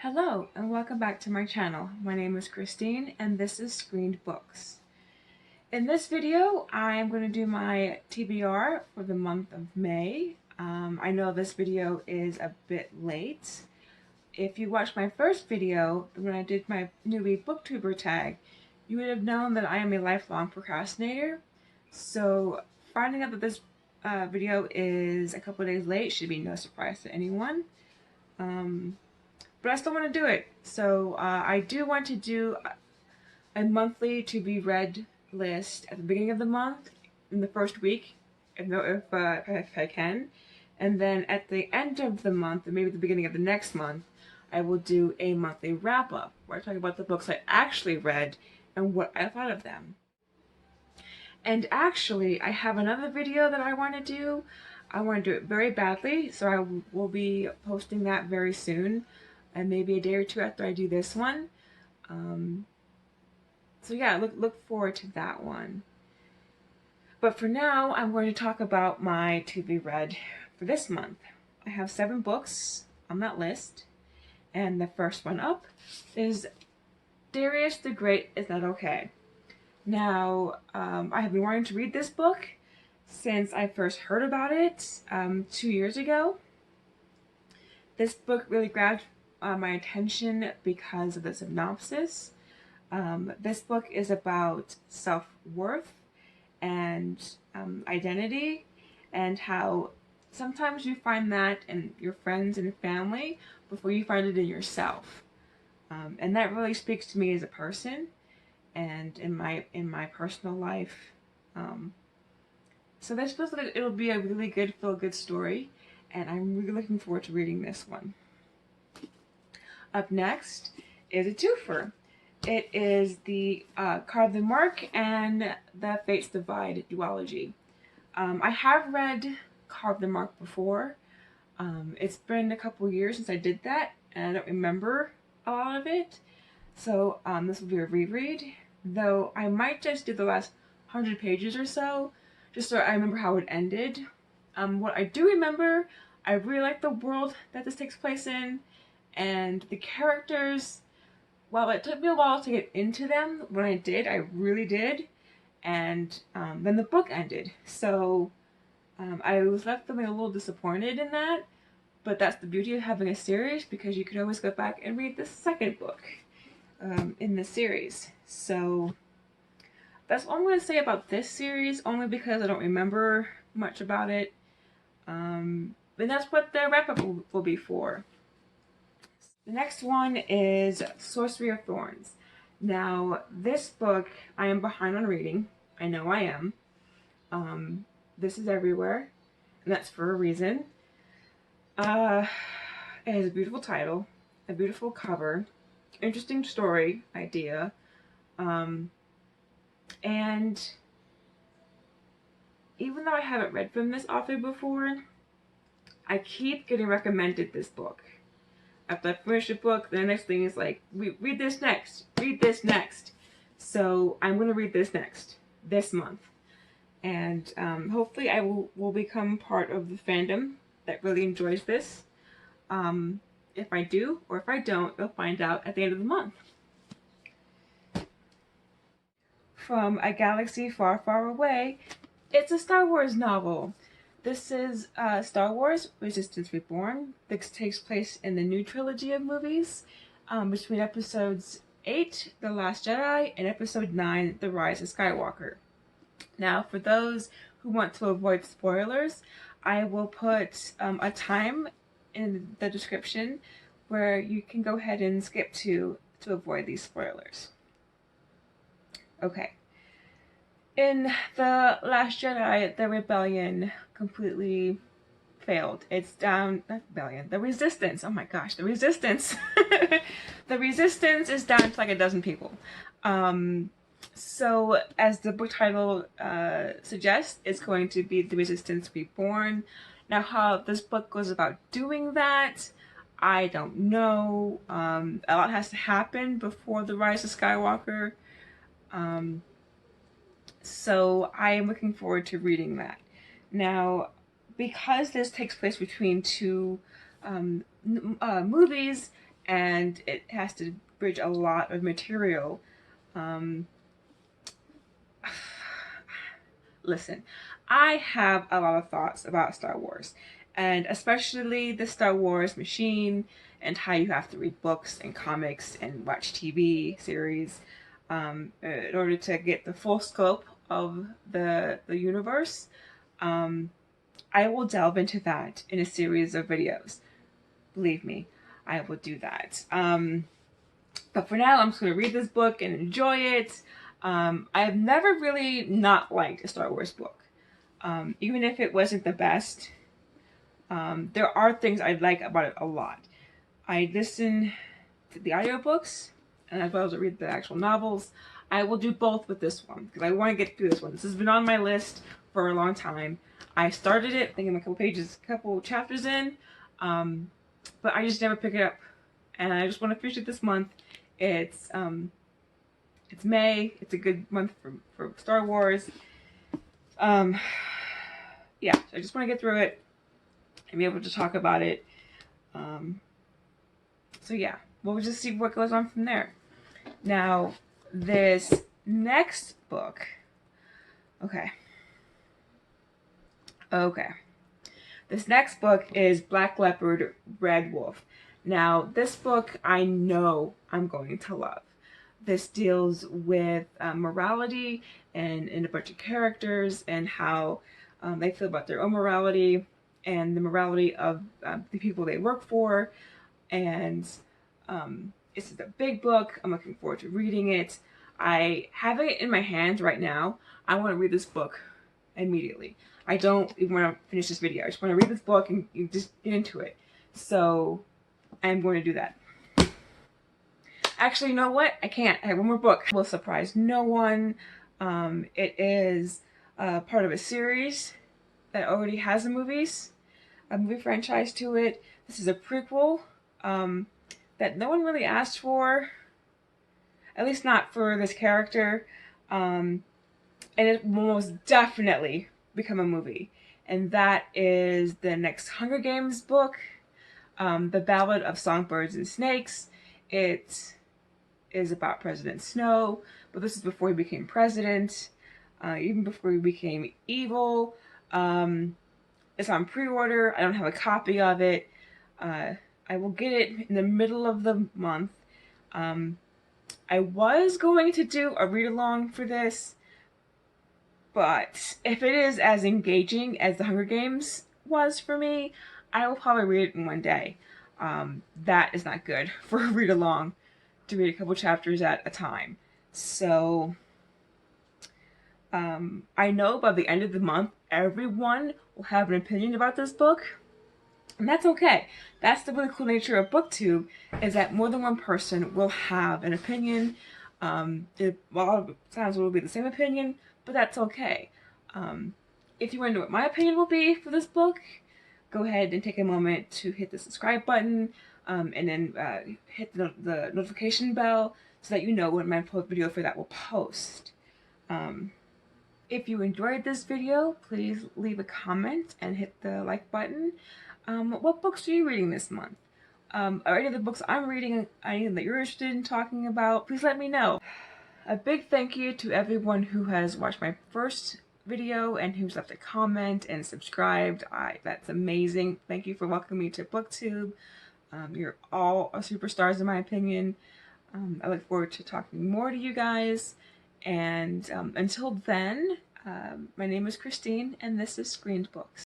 Hello and welcome back to my channel. My name is Christine and this is Screened Books. In this video I'm going to do my TBR for the month of May. I know this video is a bit late. If you watched my first video when I did my newbie booktuber tag, you would have known that I am a lifelong procrastinator. So finding out that this video is a couple days late should be no surprise to anyone. But I still want to do it. So I do want to do a monthly to be read list at the beginning of the month, in the first week, if I can. And then at the end of the month, or maybe the beginning of the next month, I will do a monthly wrap-up where I talk about the books I actually read and what I thought of them. And actually, I have another video that I want to do. I want to do it very badly, so I will be posting that very soon. And maybe a day or two after I do this one. So yeah, look forward to that one. But for now, I'm going to talk about my to be read for this month. I have 7 books on that list, and the first one up is Darius the Great Is Not Okay. Now, I have been wanting to read this book since I first heard about it 2 years ago. This book really grabbed my attention because of the synopsis. This book is about self-worth and identity, and how sometimes you find that in your friends and family before you find it in yourself. And that really speaks to me as a person and in my personal life. So this feels like it'll be a really good feel-good story, and I'm really looking forward to reading this one. Up next is a twofer. It is the Carve the Mark and the Fates Divide duology. I have read Carve the Mark before. It's been a couple years since I did that, and I don't remember a lot of it. So this will be a reread, though I might just do the last 100 pages or so, just so I remember how it ended. What I do remember, I really like the world that this takes place in, and the characters. Well, it took me a while to get into them. When I did, I really did. And then the book ended. So I was left feeling a little disappointed in that. But that's the beauty of having a series, because you can always go back and read the second book in the series. So that's all I'm going to say about this series, only because I don't remember much about it. And that's what the wrap-up will be for. The next one is Sorcery of Thorns. Now, this book I am behind on reading. I know I am. This is everywhere, and that's for a reason. It has a beautiful title, a beautiful cover, interesting story idea, and even though I haven't read from this author before, I keep getting recommended this book. After I finish a book, the next thing is like, read this next, read this next. So I'm going to read this next, this month. And hopefully I will become part of the fandom that really enjoys this. If I do, or if I don't, you'll find out at the end of the month. From a galaxy far, far away, it's a Star Wars novel. This is Star Wars Resistance Reborn. This takes place in the new trilogy of movies, between episodes 8, The Last Jedi, and episode 9, The Rise of Skywalker. Now, for those who want to avoid spoilers, I will put a time in the description where you can go ahead and skip to avoid these spoilers. Okay. In The Last Jedi, the rebellion completely failed. It's down, not rebellion, the resistance. Oh my gosh, the resistance. The resistance is down to like a dozen people. So as the book title suggests, it's going to be The Resistance Reborn. Now, how this book goes about doing that, I don't know. A lot has to happen before the Rise of Skywalker. So I am looking forward to reading that. Now, because this takes place between two movies and it has to bridge a lot of material. Listen, I have a lot of thoughts about Star Wars, and especially the Star Wars machine, and how you have to read books and comics and watch TV series in order to get the full scope of the universe. I will delve into that in a series of videos. Believe me, I will do that. But for now, I'm just going to read this book and enjoy it. I have never really not liked a Star Wars book. Even if it wasn't the best, there are things I like about it a lot. I listen to the audiobooks, and as well as I read the actual novels. I will do both with this one, because I want to get through this one. This has been on my list for a long time. I started it, I think I'm a couple chapters in, but I just never pick it up. And I just want to finish it this month. It's May. It's a good month for Star Wars. Yeah, so I just want to get through it and be able to talk about it. So yeah, we'll just see what goes on from there. Now, this next book. Okay. This next book is Black Leopard, Red Wolf. Now, this book I know I'm going to love. This deals with morality and a bunch of characters and how they feel about their own morality and the morality of the people they work for. And it's a big book. I'm looking forward to reading it. I have it in my hands right now. I want to read this book immediately. I don't even want to finish this video. I just want to read this book and just get into it. So I'm going to do that. Actually, you know what? I can't. I have one more book. Will surprise no one. It is part of a series that already has a movie franchise to it. This is a prequel that no one really asked for, at least not for this character, and it will most definitely become a movie. And that is the next Hunger Games book, The Ballad of Songbirds and Snakes. It is about President Snow, but this is before he became president, even before he became evil. It's on pre-order. I don't have a copy of it. I will get it in the middle of the month. I was going to do a read-along for this, but if it is as engaging as the Hunger Games was for me, I will probably read it in one day. That is not good for a read-along, to read a couple chapters at a time. So I know by the end of the month, everyone will have an opinion about this book. And that's okay. That's the really cool nature of BookTube, is that more than one person will have an opinion. A lot of times it will be the same opinion, but that's okay. If you want to know what my opinion will be for this book, go ahead and take a moment to hit the subscribe button, and then hit the notification bell so that you know when my video for that will post. If you enjoyed this video, please leave a comment and hit the like button. What books are you reading this month? Are any of the books I'm reading anything that you're interested in talking about? Please let me know. A big thank you to everyone who has watched my first video and who's left a comment and subscribed. That's amazing. Thank you for welcoming me to BookTube. You're all superstars in my opinion. I look forward to talking more to you guys. And until then, my name is Christine and this is Screened Books.